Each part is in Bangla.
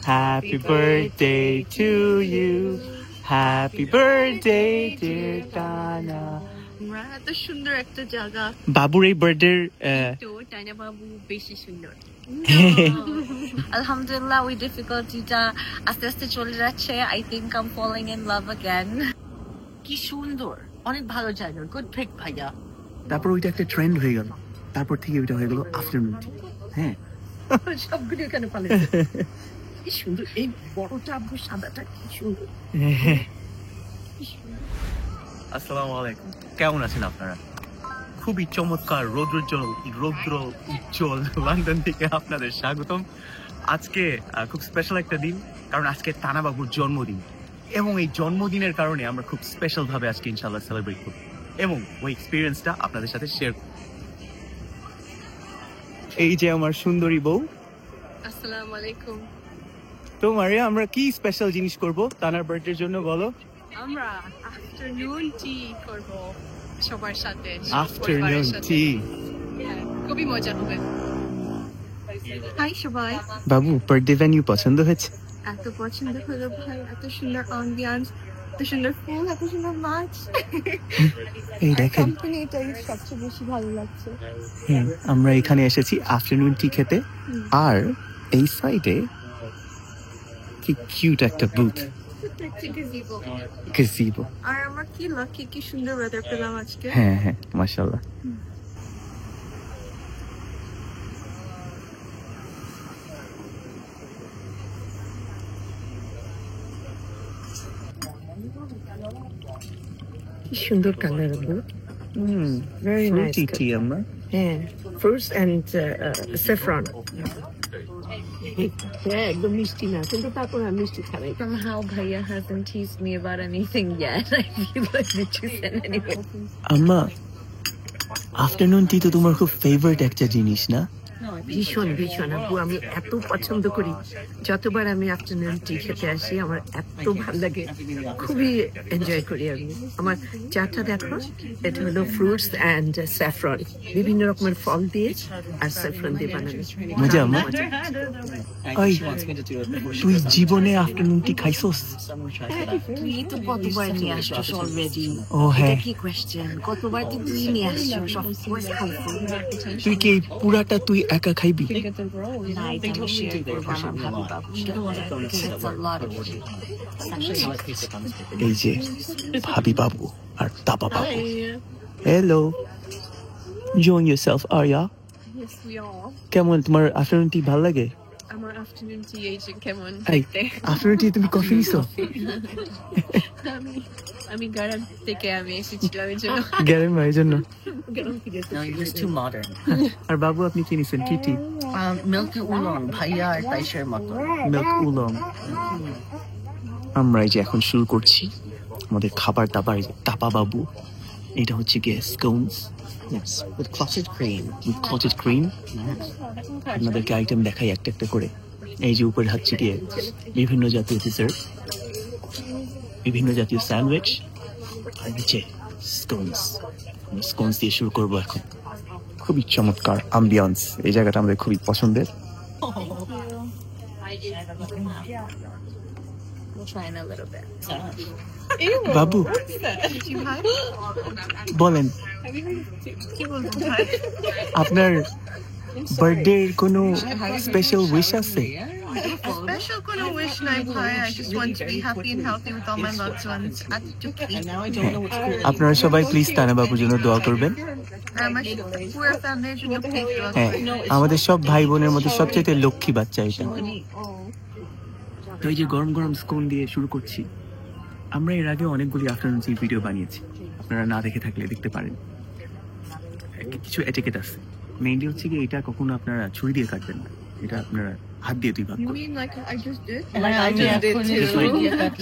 Happy birthday to you. Happy birthday dear Tana. এত সুন্দর একটা জায়গা। বাবুর এই বার্থডে টানা বাবু বেশি সুন্দর। আলহামদুলিল্লাহ ওই ডিফিকাল্টিটা আস্তে আস্তে চলে যাচ্ছে। I think I'm falling in love again. কি সুন্দর, অনেক ভালো জায়গা। গুড পিক ভাইয়া। তারপর ওইটা একটা ট্রেন্ড হয়ে গেল, তারপর থেকে ওইটা হয়ে গেল আফটারনুন টি। হ্যাঁ সবগুলো এখানে পালিয়েছে। কি সুন্দর এই বড়টা আব্বু সাদাটা কি সুন্দর। আসসালামু আলাইকুম, কেমন আছেন আপনারা? খুবই চমৎকার রৌদ্র উজ্জ্বল লন্ডন থেকে আপনাদের স্বাগতম। আজকে খুব স্পেশাল একটা দিন, কারণ আজকে তানা বাবুর জন্মদিন, এবং এই জন্মদিনের কারণে আমরা খুব স্পেশাল ভাবে আজকে ইনশাআল্লাহ সেলিব্রেট করব এবং ওই এক্সপিরিয়েন্সটা আপনাদের সাথে শেয়ার করব। এই যে আমার সুন্দরী বউ। আসসালামু আলাইকুম। তোমারে আমরা কি স্পেশাল জিনিস করব তানার বার্থডের জন্য বলো? আমরা আফটারনুন টি করব সবার সাথে। আফটারনুন টি খুবই মজা হবে। হাই সবাই। বাবু বার্থডে ভেন্যু পছন্দ হয়েছে? এত পছন্দ হলো ভাই, এত সুন্দর অ্যাম্বিয়েন্স, এত সুন্দর ফুল, এত সুন্দর মাছ। এই দেখেন কোম্পানিটাই সবচেয়ে বেশি ভালো লাগছে। আমরা এখানে এসেছি আফটারনুন টি খেতে, আর এই সাইডে কি কিউট একটা বুথ, গেজিবো। আর আমরা কি লাকি, কি সুন্দর ওয়েদার পেলাম আজকে। হ্যাঁ হ্যাঁ মাশাআল্লাহ। কি সুন্দর কালার আপু। Very nice. টি আমরা হ্যাঁ, fruits and saffron. হ্যাঁ, একদম মিষ্টি না, কিন্তু তারপর আমি মিষ্টি খাই। Somehow Bhaiya hasn't teased me about anything yet. I feel like we just said anyway. আম্মা, আফটারনুন টি তো তোমার খুব ফেভারিট একটা জিনিস না? ভীষণ ভীষণ আপু, আমি এত পছন্দ করি। যতবার আমি আফটারনুন টি খেতে আসি আমার এত ভালো লাগে, খুবই এনজয় করি আমি। আমার চাটা দেখো, এটা হলো ফ্রুটস অ্যান্ড স্যাফরন, বিভিন্ন রকমের ফল দিয়ে আর স্যাফরন দিয়ে বানানো। মজা আম্মা। ওই তুই জীবনে আফটারনুন টি খাইছস? তুই তো কতবার নিয়ে আসছিস অলরেডি। ও হ্যাঁ, কি কোয়েশ্চেন, কতবার তুই নিয়ে আসছিস? অফকোর্স খাইছি। তুই কি পুরাটা তুই একা খাইবি? না, এটা আমি শেয়ার করবো আমার ভাবি বাবুর সাথে। It's a lot of it. এই যে ভাবি বাবু আর তাপা বাবু। Hello, join yourself Arya. Yes, we are. কেমন তোমার আফটারনুন টি ভালো লাগে? আমার আফটারনুন টি এজেন্ট কেমন এই দেখতে? আফটারনুন টি তুমি কফি নিছো? আমি গারাম থেকে আমি এসেছিলাম এই জন্য। গ্যারেম ভাই জন্য। No, you're just too modern. আর বাবু আপনি কি নিছেন? টি Milk oolong, ভাইয়া আর তাইশের মতো। মিল্ক উলং। আমরা এই যে এখন শুরু করছি আমাদের খাবার দাবার। এই যে তাপা বাবু, এটা হচ্ছে গিয়ে স্কোনস Yes, with clotted cream. With cottage cream. আপনাদেরকে আইটেম দেখাই একটা একটা করে। এই যে উপরে হচ্ছে গিয়ে বিভিন্ন জাতীয় ডিজার্ট, বিভিন্ন জাতীয় স্যান্ডউইচ, আর নিচে স্কোনস। আমরা স্কোনস দিয়ে শুরু করবো এখন। খুবই চমৎকার আম্বিয়ান্স, এই জায়গাটা আমাদের খুবই পছন্দের। We'll try in a little bit. বাবু বলেন, কি বলবো ভাই? আপনার বার্থডে কোনো স্পেশাল উইশ আছে? Special কোনো wish নাই ভাই. I just want to be happy and healthy with all my loved ones. And now I don't know what's cool. আপনারা সবাই প্লিজ তানা বাবুর জন্য দোয়া করবেন। আমার পুরো ফ্যামিলির জন্য প্লিজ দোয়া হ্যাঁ, আমাদের সব ভাই বোনের মধ্যে সবচেয়ে লক্ষ্মী বাচ্চা এটা। তো এই যে গরম গরম স্কোন দিয়ে শুরু করছি। আমরা এর আগে অনেকগুলি আফটারনুন টি ভিডিও বানিয়েছি, আপনারা না দেখে থাকলে দেখতে পারেন। কিছু এটিকেট আছে, মেইনলি হচ্ছে কি এটা কখনো আপনারা ছুরি দিয়ে কাটবেন না, এটা আপনারা হাত দিয়ে দুই ভাগ You করবেন। mean like I just did? Like I just did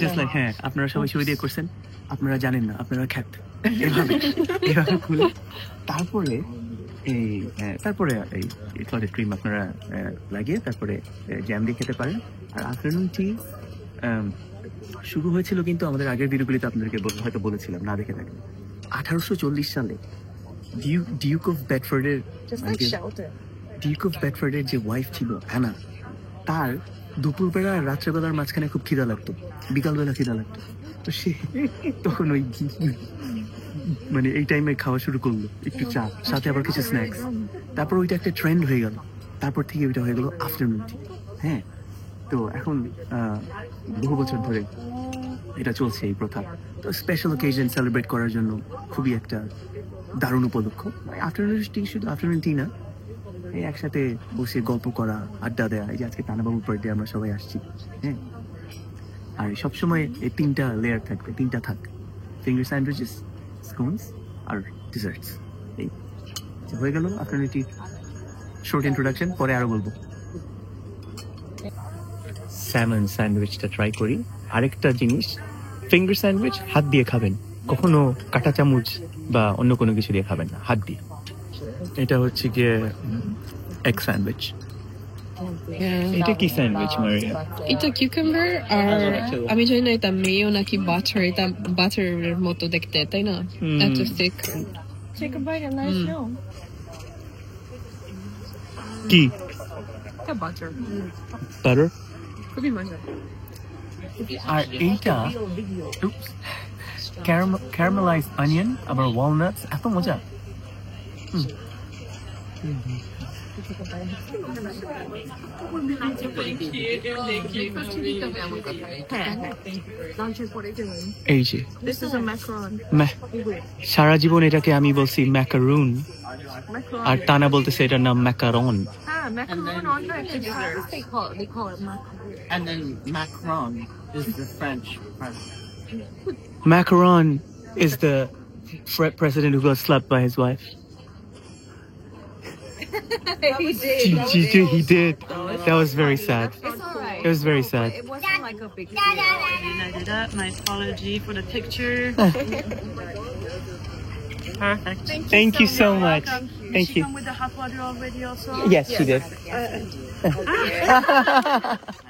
Just like হ্যাঁ, আপনারা সবাই ছুরি দিয়ে করছেন, আপনারা জানেন না, আপনারা খ্যাত। এভাবে খুলে তারপরে তারপরে এই ক্লটেড ক্রিম আপনারা লাগিয়ে তারপরে জ্যাম দিয়ে খেতে পারেন। আর আফটারনুন টি শুরু হয়েছিল কিন্তু আমাদের আগের ভিডিওগুলিতে আপনাদেরকে হয়তো বলেছিলাম, না দেখে থাকলে 1840 সালে ডিউক অফ বেডফোর্ডের যে ওয়াইফ ছিল অ্যানা, তার দুপুরবেলা আর রাত্রেবেলার মাঝখানে খুব খিদা লাগতো, বিকালবেলা খিদা লাগতো, তো সে তখন ওই মানে এই টাইমে খাওয়া শুরু করলো, একটু চা সাথে আবার কিছু স্ন্যাক্স। তারপর ওইটা একটা ট্রেন্ড হয়ে গেল, তারপর থেকে ওইটা হয়ে গেল আফটারনুন টি। হ্যাঁ, তো এখন বহু বছর ধরে এটা চলছে এই প্রথা। তো স্পেশাল অকেশন সেলিব্রেট করার জন্য খুবই একটা দারুণ উপলক্ষ। আফটারনুন টি শুধু আফটারনুন টি না, এই একসাথে বসে গল্প করা, আড্ডা দেওয়া। এই যে আজকে তানাবাবুর বার্থডে, আমরা সবাই আসছি। হ্যাঁ, আর সবসময় এই 3টা লেয়ার থাকবে, 3টা থাক, ফিঙ্গার স্যান্ডউইচেস, স্কোনস আর ডিজার্টস। এই হয়ে গেল আফটারনুন টি শর্ট ইন্ট্রোডাকশন, পরে আরো বলবো। স্যামন স্যান্ডউইচটা ট্রাই করি। আরেকটা জিনিস, ফিঙ্গার স্যান্ডউইচ হাত দিয়ে খাবেন, কখনো কাঁটা চামচ বা অন্য কোনো কিছু দিয়ে খাবেন না, হাত দিয়ে। এটা হচ্ছে গিয়ে এগ স্যান্ডউইচ। এটা কি স্যান্ডউইচ মারিয়া? এটা কিউকাম্বার আর আমি জানি না এটা মেয়ো নাকি বাটার, এটা বাটারের মতো দেখতে, তাই না? এত thick. Take a bite and let us know. কি এটা বাটার, বাটার? খুবই মজা। আর এইটা ক্যারামেলাইজড অনিয়ন, আবার ওয়ালনাটস, এত মজা। এই যে This is a macaron. সারা জীবন এটাকে আমি বলছি ম্যাকারুন, আর টানা বলতেছে এটার নাম macaron. Macaron on the dessert. They call it macaron. And then Macron is the French president. Macron is the president who got slapped by his wife. He did. That was very sad. It's alright. It was very sad. It wasn't like a big deal. My apology for the picture. Perfect. Thank you so much. Thank you. Come with the hot water already also? Yes, she did.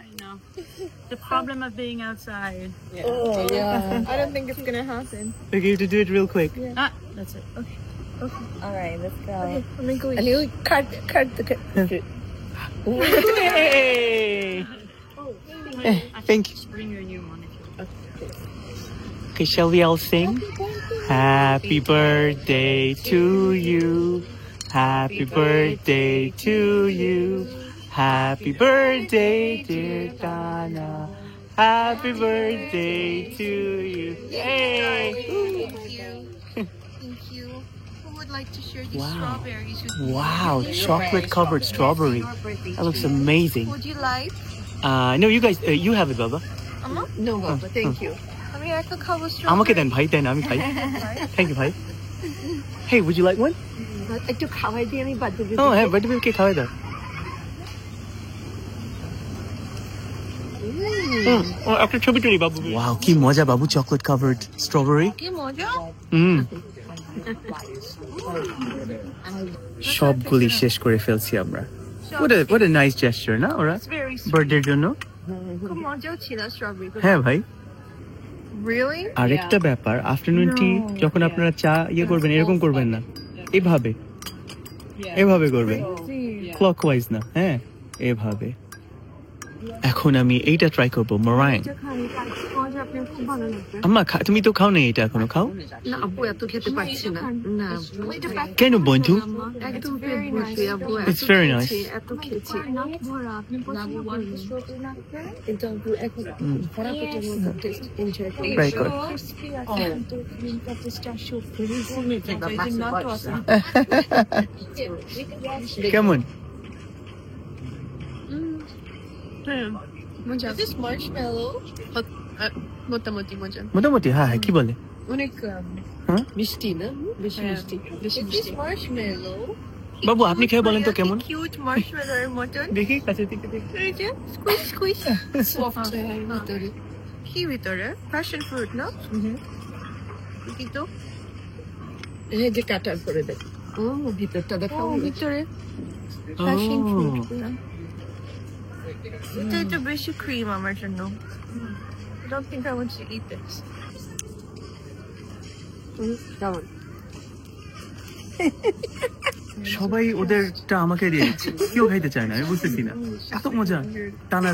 I know. The problem of being outside. Yeah. I don't think it's gonna happen. Okay, you have to do it real quick. Ah, that's it. Okay. Alright, let's go. Let me go. And you cut the Hey! Thank you. Just bring your new one if you want. Okay, shall we all sing? Happy birthday to you. Happy birthday to you. Happy birthday, dear Donna. Happy birthday to you. Yay! Thank you. Who would like to share these Wow. strawberries with me? Wow, chocolate covered strawberry. That looks amazing. Would you like? No, you guys, you have it, Baba. No, Baba, thank you. I mean, I could cover strawberries. আমাকে দেন ভাই, দেন আমি খাই। Thank you ভাই। Hey, would you like one? একটু খাওয়াই দিয়ে আমি বাদ দিয়ে Oh, হ্যাঁ, বার্থডে কে খাওয়াই দাও। একটা ছবি তুলি বাবু। Wow, কি মজা বাবু, chocolate covered strawberry. কি মজা? সবগুলি শেষ করে ফেলছি আমরা। What a nice gesture, না ওরা It's very sweet. বার্থডের জন্য। খুব মজাও ছিল strawberry গুলো। হ্যাঁ ভাই। Really? আরেকটা ব্যাপার, আফটারনুন টি যখন আপনারা চা করবেন, এরকম করবেন না, এভাবে এভাবে করবেন, ক্লকওয়াইজ না, হ্যাঁ এভাবে। এখন আমি এইটা ট্রাই করবো, মরাইং। আম্মা তুমি তো খাও না এটা এখনো, খাও না আব্বু, এত খেতে পারছি না। না কেন বন্ধু? একদম পেট ভর্তি আব্বু, It's very nice. এত খেয়েছি কিন্তু আব্বু এখন ভরা পেটের মতো টেস্ট এনজয় করি। Very good. কেমন? মজা। This marshmallow মোটামুটি মজা, মোটামুটি, হ্যাঁ হ্যাঁ, কি বলে? অনেক হ্যাঁ মিষ্টি না, বেশি মিষ্টি। বেশি মিষ্টি। Marshmallow. বাবু আপনি খেয়ে বলেন তো কেমন? Cute marshmallow এর মতন। দেখি কাছে থেকে দেখি। এই যে squish squish। সফট ভিতরে। কি ভিতরে? Passion fruit, no? কি তো? এই যে কাটার করে দেখ। ও ভিতরটা দেখাও। ভিতরে passion Oh. fruit গুলো। এটা একটু বেশি ক্রিম আমার জন্য। I don't think I want to eat this. কেমন? সবাই ওদেরটা আমাকে দিয়ে দিচ্ছে, কেউ খাইতে চায় না, আমি বুঝতেছি না। এত মজা, টানা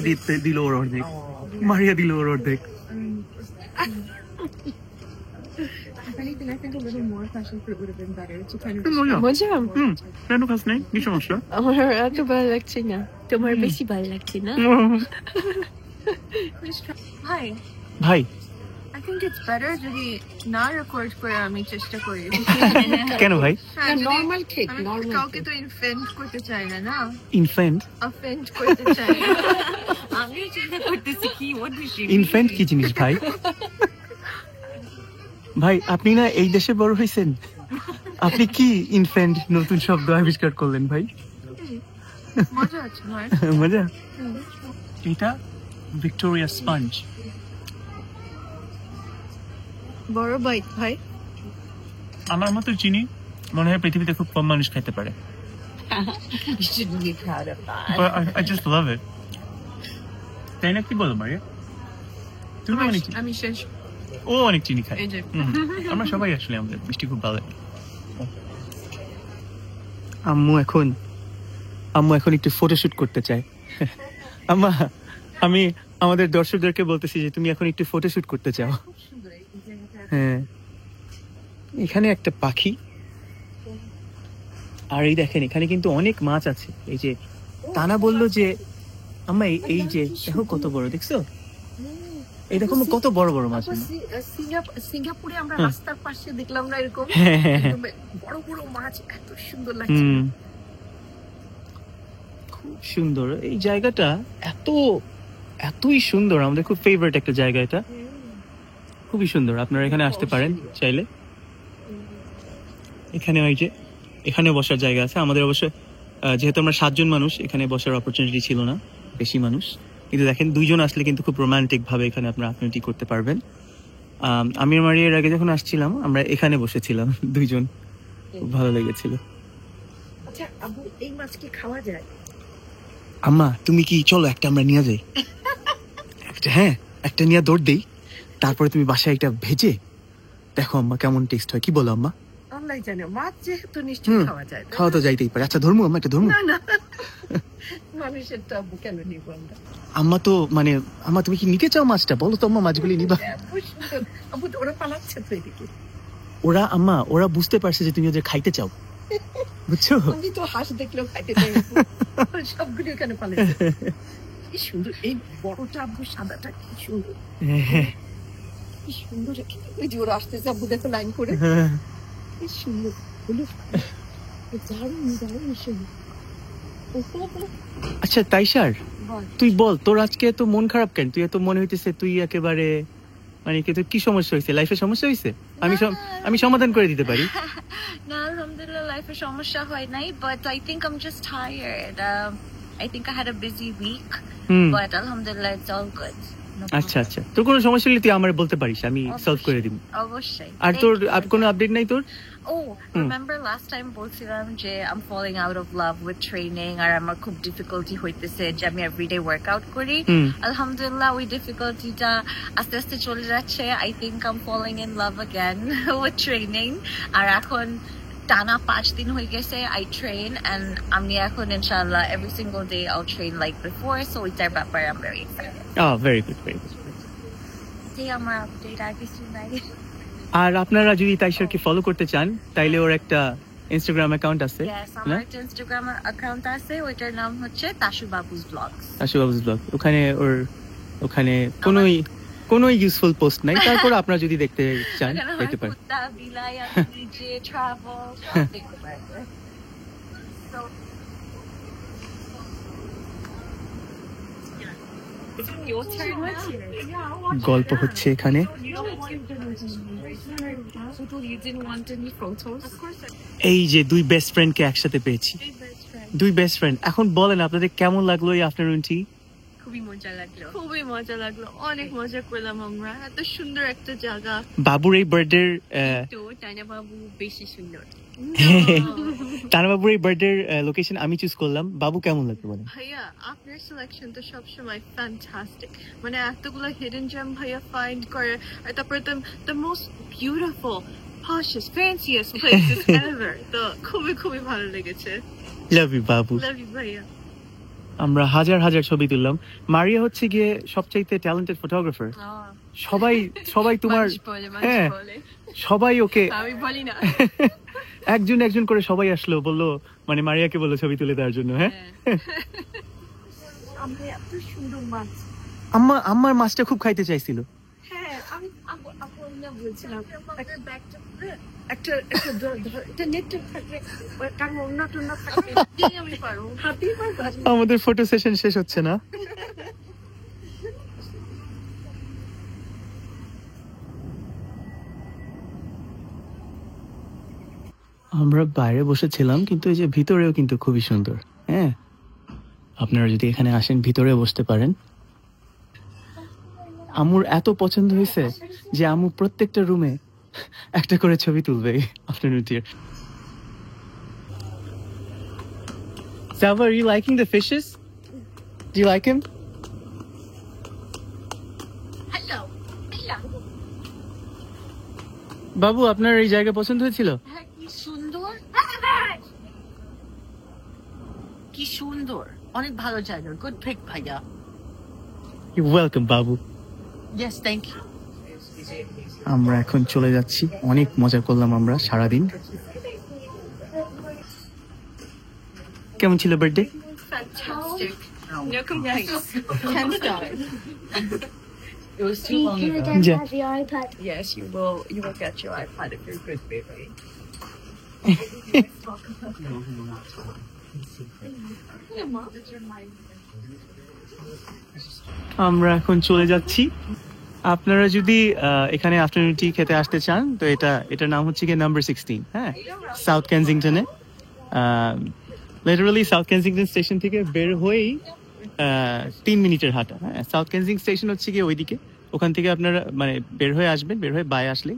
দিল ওর অর্ধেক, মারিয়া দিল ওর অর্ধেক। মজা কেন খাস নাই, কি সমস্যা? আমার এত ভালো লাগছে না, তোমার বেশি ভালো লাগছে না? Hi, ভাই I think it's better যদি না রেকর্ড করে আমি চেষ্টা করি। কেন ভাই? হ্যাঁ, যদি নর্মাল কেক, আমি নর্মাল কাউকে তো ইনফেন্ট করতে চাই না, না ইনফ্যান্ট? অফেন্ড করতে চাই না। আমিও চিন্তা করতেছি কি what is she ইনফ্যান্ট কি জিনিস ভাই? ভাই আপনি না এই দেশে বড় হয়েছেন, আপনি কি ইনফ্যান্ট নতুন শব্দ আবিষ্কার করলেন ভাই? মজা আছে ভাই। মজা। এটা ভিক্টোরিয়া স্পঞ্জ। বড় বাইট ভাই। আমার মতো চিনি মনে হয় পৃথিবীতে খুব কম মানুষ খেতে পারে। You shouldn't be proud of that. But I just love it. তাই না, কি বলো মারিয়া? তুমি অনেক আমি শেষ। ও অনেক চিনি খায়। এই যে। আমরা সবাই আসলে আমাদের মিষ্টি খুব ভালো লাগে। আম্মু এখন একটু ফটোশুট করতে চায়। আম্মা, আমি আমাদের দর্শকদেরকে বলতেছি যে তুমি এখন একটু ফটোশুট করতে চাও। হ্যাঁ, এখানে একটা পাখি, আর এই দেখেন এখানে কিন্তু অনেক মাছ আছে। এই যে তানা বললো যে আম্মা এই যে দেখো কত বড়, দেখছো? এই দেখো কত বড় বড় মাছ। সিঙ্গাপুরে আমরা হ্যাঁ। রাস্তার পাশে দেখলাম না এরকম হ্যাঁ, হ্যাঁ, হ্যাঁ। একদম বড় বড় মাছ, এত সুন্দর লাগছে। খুব সুন্দর এই জায়গাটা, এতই সুন্দর, আমাদের খুব ফেভারিট একটা জায়গা এটা, খুবই সুন্দর। আপনারা এখানে আসতে পারেন চাইলে। এখানে ওই যে এখানে বসার জায়গা আছে। আমাদের অবশ্য যেহেতু আমরা 7 জন মানুষ, এখানে বসার অপরচুনিটি ছিল না, বেশি মানুষ। কিন্তু দেখেন 2 জন আসলে কিন্তু খুব রোমান্টিক ভাবে এখানে আপনারা অ্যাক্টিভিটি করতে পারবেন। আমি আর মারিয়ার আগে যখন আসছিলাম আমরা এখানে বসেছিলাম 2 জন, খুব ভালো লেগেছিল। আচ্ছা আবু, এই মাছ কি খাওয়া যায়? আম্মা তুমি কি, চলো একটা আমরা নিয়ে যাই, একটা, হ্যাঁ একটা নিয়ে দৌড় দেই, তারপরে তুমি বাসায় একটা ভেজে দেখো আম্মা কেমন টেস্ট হয়। কি বলো আম্মা? আল্লাহ জানে, মাছ যেহেতু নিশ্চয়ই খাওয়া যায়। খাওয়া তো যাইতেই পারে। আচ্ছা ধর্ম আম্মা, একটা ধর্ম। না না, মানুষের তো আবু কেন নিব আমরা? আম্মা তো মানে, আম্মা তুমি কি নিতে চাও মাছটা? বলো তো আম্মা, মাছগুলি নিবা? এত সুন্দর। আবু তো ওরা পালাচ্ছে তো এদিকে। ওরা বুঝতে পারছে যে তুমি ওদের খাইতে চাও, বুঝছো? আমি তো হাঁস দেখলেও খাইতে চাই। সবগুলো এখানে পালাচ্ছে। কি সুন্দর এই বড়টা আবু, সাদাটা কি সুন্দর, কি সুন্দর। ওই যে ওরা আসতেছে আবু, দেখো লাইন করে, কি সুন্দর হলো। দারুণ দারুণ সুন্দর। আচ্ছা তাইশার, তুই বল তোর আজকে এত মন খারাপ কেন? তুই এত মনে হইতেছে তুই একেবারে মানে কি সমস্যা হয়েছে? লাইফে সমস্যা হয়েছে? আমি সমাধান করে দিতে পারি। না, আলহামদুলিল্লাহ লাইফে সমস্যা হয় নাই, but I think I'm just tired. I think I had a busy week, but alhamdulillah it's all good. No problem. আচ্ছা আচ্ছা, তোর কোনো সমস্যা হলে তুই আমারে বলতে পারিস, আমি সলভ করে দিব। অবশ্যই। আর তোর কোনো আপডেট নাই তোর? Oh, remember last time বলছিলাম যে I'm falling out of love with training আর আমার খুব ডিফিকাল্টি হইতেছে যে আমি এভরিডে ওয়ার্কআউট করি। আলহামদুলিল্লাহ ওই ডিফিকাল্টিটা আস্তে আস্তে চলে যাচ্ছে। I think I'm falling in love again with training। আর এখন টানা 5 দিন হয়ে গেছে I train, and আমি এখন ইনশাআল্লাহ every single day I'll train like before, so ওইটার ব্যাপারে I'm very excited। Very good, very good. এই আমার আপডেট, আর কিছু নাই। আর আপনারা যদি তাইশারকে ফলো করতে চান তাইলে ওর একটা ইনস্টাগ্রাম অ্যাকাউন্ট আছে। Yes, আমার একটা ইনস্টাগ্রাম অ্যাকাউন্ট আছে, ওইটার নাম হচ্ছে তাশু বাবুস ব্লগস। তাশু বাবুস ব্লগ। ওখানে কোনো ইউজফুল পোস্ট নাই, তারপর আপনারা যদি দেখতে চান দেখতে পারেন। কুত্তা, বিলাই, আমি নিজে ট্রাভেল সব দেখতে পারবেন। গল্প হচ্ছে এখানে। এই যে 2 বেস্ট ফ্রেন্ডকে একসাথে পেয়েছি, 2 বেস্ট ফ্রেন্ড। এখন বলেন আপনাদের কেমন লাগলো এই আফটারনুনটি? খুবই মজা লাগলো, অনেক মজা করলাম আমরা। এত সুন্দর একটা জায়গা। বাবুর এই বার্থডে, তো টাইনা বাবু বেশি সুন্দর। টানা বাবুর এই বার্থডে লোকেশন আমি চুজ করলাম। বাবু কেমন লাগলো বলেন? ভাইয়া আপনার সিলেকশন তো সবসময় ফ্যান্টাস্টিক, মানে এতগুলো হিডেন জেম ভাইয়া ফাইন্ড করে। আর তারপরে the most beautiful poshest, fanciest places ever. তো খুবই খুবই ভালো লেগেছে। Love you Babu. Love you, ভাইয়া। আমরা হাজার হাজার ছবি তুললাম। মারিয়া হচ্ছে গিয়ে সবচাইতে ট্যালেন্টেড ফটোগ্রাফার। সবাই সবাই তোমার হ্যাঁ সবাই ওকে আমি বলি না। একজন একজন করে সবাই আসলো, বললো মানে মারিয়াকে বললো ছবি তুলে দেওয়ার জন্য। হ্যাঁ আমি এত সুন্দর মাছ। আম্মার মাছটা খুব খাইতে চাইছিল। হ্যাঁ আমি বলছিলাম একটা এটা নেটে থাকবে, কারণ অন্য থাকবে আমি পারবো হাতি পারবো। আমাদের ফটো সেশন শেষ হচ্ছে না। আমরা বাইরে বসেছিলাম, কিন্তু এই যে ভিতরেও কিন্তু খুবই সুন্দর। হ্যাঁ আপনারা যদি এখানে আসেন ভিতরে বসতে পারেন। আমুর এত পছন্দ হয়েছে যে আমু প্রত্যেকটা রুমে একটা করে ছবি তুলবে আফটারনুন টির। Salva, are you liking the fishes? Do you like him? Hello বাবু আপনার এই জায়গা পছন্দ হয়েছিল? হ্যাঁ কি সুন্দর, কি সুন্দর, অনেক ভালো জায়গা। গুড পিক ভাইয়া। You're welcome বাবু। Yes thank you. আমরা এখন চলে যাচ্ছি, অনেক মজা করলাম আমরা সারাদিন। কেমন ছিল birthday? Fantastic. No complaints. 10 stars. It was too long You ago. again Yeah. have your iPad. Yes, you will get your iPad if you're a good baby. আমরা এখন চলে যাচ্ছি। আপনারা যদি এখানে আফটারনুন টি খেতে আসতে চান তো এটার নাম হচ্ছে কি নাম্বার 16। হ্যাঁ সাউথ কেনজিংটনে। লিটারালি সাউথ কেনজিংটন স্টেশন থেকে বের হয়েই 3 মিনিটের হাঁটা। হ্যাঁ সাউথ কেনজিং স্টেশন হচ্ছে কি ওইদিকে, ওখান থেকে আপনারা মানে বের হয়ে আসবেন, বের হয়ে বাই আসলে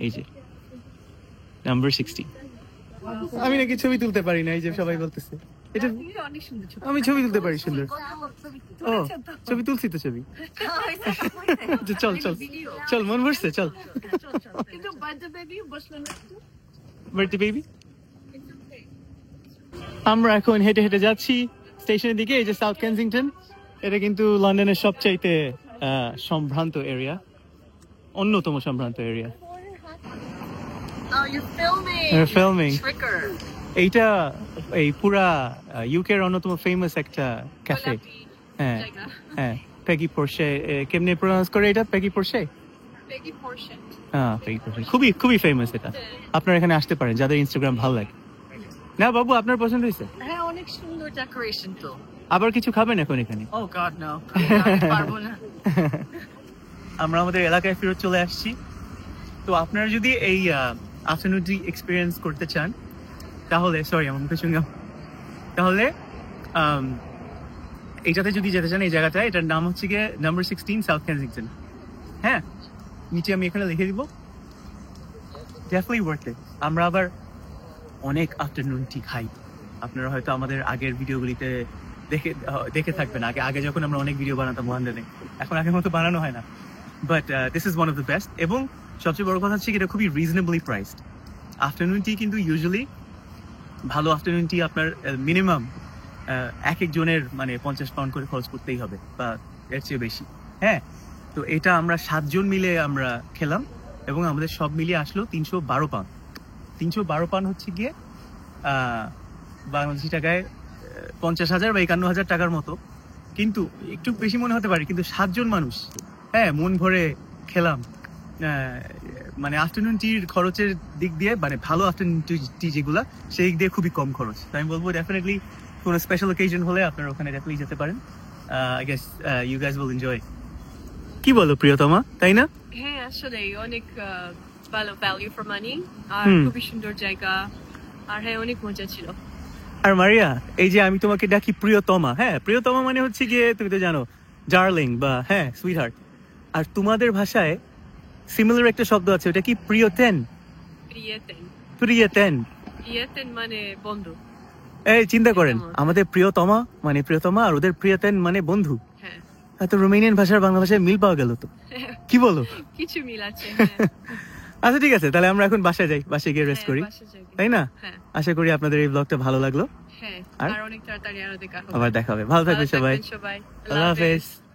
এই যে নাম্বার 16। আমি নাকি ছবি তুলতে পারি না, এই যে সবাই বলতেছে এটা অনেক সুন্দর ছবি। আমি ছবি তুলতে পারি সুন্দর। ও ছবি তুলছি তো ছবি। চল চল চল মন ভরছে চল। কিন্তু বার্থডে বেবি বসলো না। Birthday baby. আমরা এখন হেঁটে হেঁটে যাচ্ছি স্টেশনের দিকে। এই যে সাউথ কেনজিংটন, এটা কিন্তু লন্ডনের সবচাইতে সম্ভ্রান্ত এরিয়া, অন্যতম সম্ভ্রান্ত area. Oh, you're filming. We're filming. Tricker. এইটা এই পুরা ইউকের অন্যতম ফেমাস একটা ক্যাফে। হ্যাঁ জায়গা। হ্যাঁ পেগি পোর্শে, কেমনে প্রোনাউন্স করে এটা? পেগি পোর্শে। Peggy portion. হ্যাঁ পেগি পোর্শে খুবই খুবই ফেমাস এটা। আপনারা এখানে আসতে পারেন যাদের ইনস্টাগ্রাম ভালো লাগে। না বাবু আপনার পছন্দ হয়েছে? হ্যাঁ অনেক সুন্দর ডেকোরেশন তো। আবার কিছু খাবেন এখন এখানে? Oh God no. পারবো না। আমরা আমাদের এলাকায় ফেরত চলে আসছি। তো আপনারা যদি এই আফটারনুন টি এক্সপিরিয়েন্স করতে চান তাহলে আমার মুখে সঙ্গে তাহলে এইটাতে যদি যেতে চান, এই জায়গাটা এটার নাম হচ্ছে গিয়ে নাম্বার 16 সাউথ কেনজিংটন। হ্যাঁ নিচে আমি এখানে লিখে দিব। Definitely worth it. আমরা আবার অনেক আফটারনুন টি খাই। আপনারা হয়তো আমাদের আগের ভিডিওগুলিতে দেখে থাকবেন। আগে যখন আমরা অনেক ভিডিও বানাতাম লন্ডনে, এখন আগের মতো বানানো হয় না। But this is one of the best. এবং সবচেয়ে বড় কথা হচ্ছে এটা খুবই রিজনেবলি প্রাইসড। আফটারনুন টি কিন্তু ইউজুয়ালি ভালো আফটারনুন টি আপনার মিনিমাম এক একজনের মানে 50 পাউন্ড করে খরচ করতেই হবে বা এর চেয়ে বেশি। হ্যাঁ তো এটা আমরা 7 জন মিলে আমরা খেলাম এবং আমাদের সব মিলিয়ে আসলো 312 পাউন্ড। 312 পাউন্ড হচ্ছে গিয়ে বাংলাদেশি টাকায় 50,000 বা 51,000 টাকার মতো। কিন্তু একটু বেশি মনে হতে পারে, কিন্তু 7 জন মানুষ হ্যাঁ মন ভরে খেলাম। মানে আফটারনুন টির খরচের দিক দিয়ে, মানে ভালো আফটারনুন টি যেগুলা সেই দিক দিয়ে খুবই কম খরচ। তো আমি বলবো ডেফিনেটলি কোনো স্পেশাল অকেশন হলে আপনারা ওখানে ডেফিনেটলি যেতে পারেন। I guess you guys will enjoy. কি বলো প্রিয়তমা, তাই না? হ্যাঁ আসলে অনেক ভালো ভ্যালু ফর মানি, আর খুবই সুন্দর জায়গা, আর হ্যাঁ অনেক মজা ছিল। আর মারিয়া, এই যে আমি তোমাকে ডাকি প্রিয়তমা, হ্যাঁ প্রিয়তমা মানে হচ্ছে গিয়ে তুমি তো জানো ডার্লিং বা হ্যাঁ সুইটহার্ট। আর তোমাদের ভাষায় সিমিলার একটা শব্দ আছে, ওটা কি প্রিয়তেন? প্রিয়তেন। প্রিয়তেন প্রিয়তেন মানে বন্ধু। এই চিন্তা করেন, আমাদের প্রিয়তমা মানে প্রিয়তমা আর ওদের প্রিয়তেন মানে বন্ধু। হ্যাঁ এত রোমানিয়ান ভাষার বাংলা ভাষায় মিল পাওয়া গেল তো, কি বলো? কিছু মিল আছে। আচ্ছা ঠিক আছে, তাহলে আমরা এখন বাসায় যাই, বাসায় গিয়ে রেস্ট করি, তাই না? হ্যাঁ আশা করি আপনাদের এই ব্লগটা ভালো লাগলো। হ্যাঁ আর? আর অনেক তাড়াতাড়ি আরো দেখা হবে। আবার দেখা হবে, ভালো থাকবেন ভালো সবাই, থাকবেন সবাই। আল্লাহ হাফেজ।